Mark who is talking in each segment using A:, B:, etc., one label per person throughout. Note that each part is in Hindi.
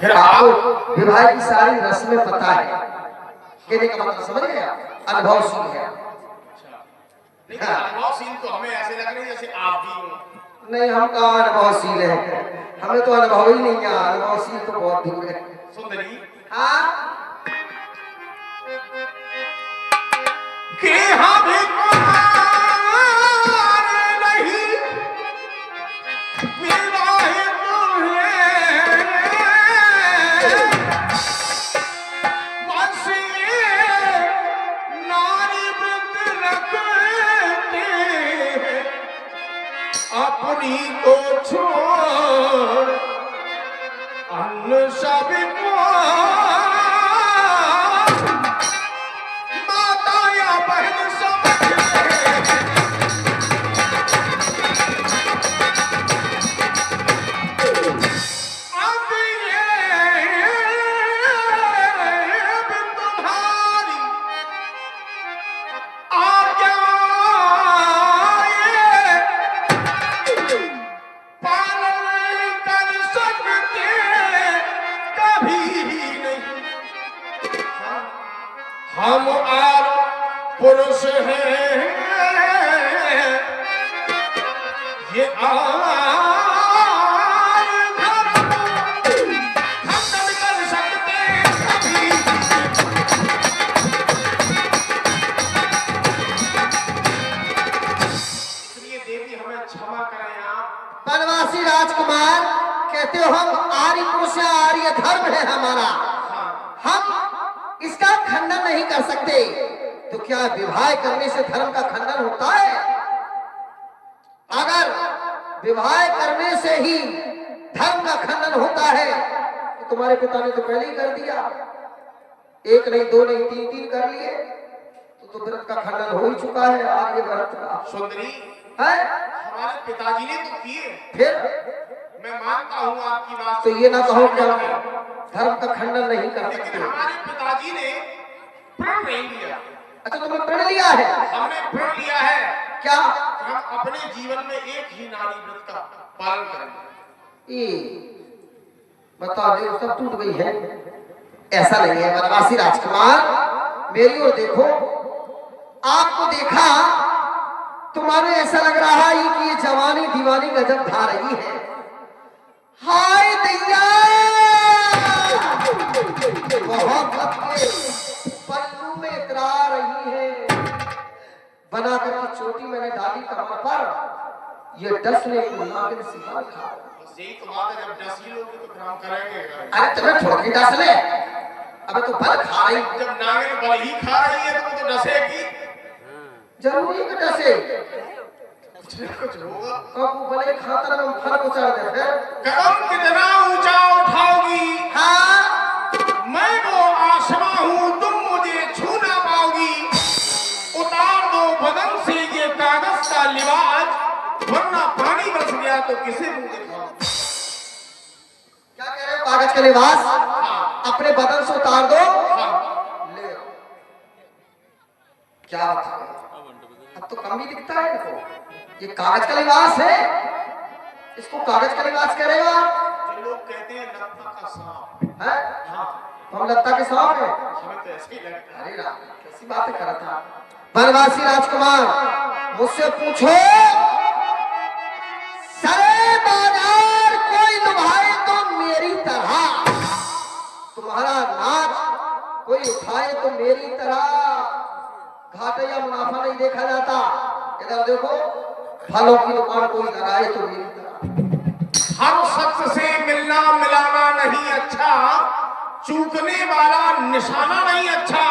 A: फिर आपको विवाह की सारी रस्में पता है, कहने का मतलब समझ गए आप? अनुभवशील है।
B: लेकिन अनुभवशील तो हमें ऐसे लग रही है जैसे आप भी हो।
A: नहीं, हम कहाँ अनुभवशील है, हमें तो अनुभव ही नहीं है, अनुभवशील तो बहुत दूर है।
B: सुंदरी
A: हाँ
B: कि हम नहीं विवाहित हैं, बस ये नारी व्रत रखते हैं, अपनी को छोड़ अन्य सभी को माता या बहन समझते हैं। अब ये तुम्हारी आज्ञा पालन कर सकते कभी नहीं। हम और पुरुष हैं, ये
A: वनवासी राजकुमार कहते हो हम आर्य पुरुष हैं, आर्य धर्म है हमारा, हम इसका खंडन नहीं कर सकते। तो क्या विवाह करने से धर्म का खंडन होता है? अगर विवाह करने से ही धर्म का खंडन होता है तो तुम्हारे पिता ने तो पहले ही कर दिया, एक नहीं दो नहीं तीन तीन कर लिए, तो व्रत का खंडन हो ही चुका है आर्य व्रत का।
B: सुंदरी
A: है
B: हमारे पिताजी ने तो किए,
A: फिर
B: मैं मानता हूँ आपकी बात,
A: तो ये ना कहो कि हम धर्म का खंडन नहीं कर
B: लेकिन
A: सकते।
B: हमारे पिताजी ने प्रण नहीं लिया।
A: अच्छा, तुमने प्रण लिया है?
B: हमने प्रण लिया है
A: क्या?
B: कि हम अपने जीवन में एक ही नारी व्रत का पालन करेंगे।
A: बताओ, जो सब टूट गई है। ऐसा नहीं है वनवासी राजकुमार, मेरी ओर देखो, आपको देखा तुम्हारे ऐसा लग रहा है कि ये जवानी दीवानी गजब ढा रही है। हाय दैया, मोहब्बत के पल्लू में इतरा रही है, बना करके चोटी मैंने डाली कमर पर, ये डसने को नागिन सिखा खा।
B: यही तो बात है, जब डसी लोग तो फिर हम करेंगे।
A: अरे तुम्हें छोड़ के डस ले, अबे तो बल खा रही।
B: जब नागिन बल ही खा रही है तो वो तो डसेगी।
A: जरूरी है कि डसे,
B: कुछ होगा।
A: अब भले खाता हम फर्क उतार दे। फिर
B: कदम कितना ऊंचा उठाओगी,
A: हाँ,
B: मैं वो आसमां हूँ, तुम मुझे छू ना पाओगी। उतार दो बदन से ये कागज का लिबास, वरना पानी बरस गया तो किसे मुंह दिखाऊं।
A: क्या कह रहे हो? कागज का लिबास अपने बदन से उतार दो। ले क्या बात है? अब तो कम ही दिखता है इनको, ये कागज का लिबास है, इसको कागज का लिबास कह रहे हो आप?
B: जो लोग कहते हैं लत्ता का सांप
A: है?
B: हाँ,
A: हम लत्ता के सांप है?
B: हमें तो ऐसे ही लगता है।
A: अरे राम, कैसी बातें कर रहा था। वनवासी राजकुमार, मुझसे पूछो, सरे बाजार कोई लुभाए तो मेरी तरह, तुम्हारा नाच कोई उठाए तो मेरी तरह, घाटा या मुनाफा नहीं देखा जाता। इधर देखो, फलों की दुकान कोई लगाए तो मेरी तरह।
B: हर शख्स से मिलना मिलाना नहीं अच्छा, चूकने वाला निशाना नहीं अच्छा।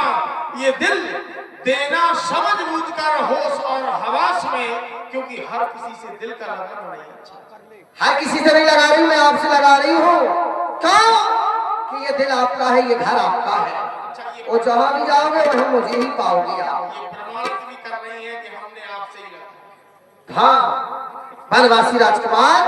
B: ये दिल देना समझ बूझ कर होश और हवास में, क्योंकि हर किसी से दिल का लगाना नहीं अच्छा।
A: हर किसी से नहीं लगा रही, मैं आपसे लगा रही हूँ। क्यों? कि ये दिल आपका है, ये घर आपका है, और जहाँ भी जाओगे वहीं मुझे ही पाओगे आप।
B: ये प्रमाणित भी कर रही है कि हमने आपसे ही लगा।
A: हाँ, वनवासी राजकुमार,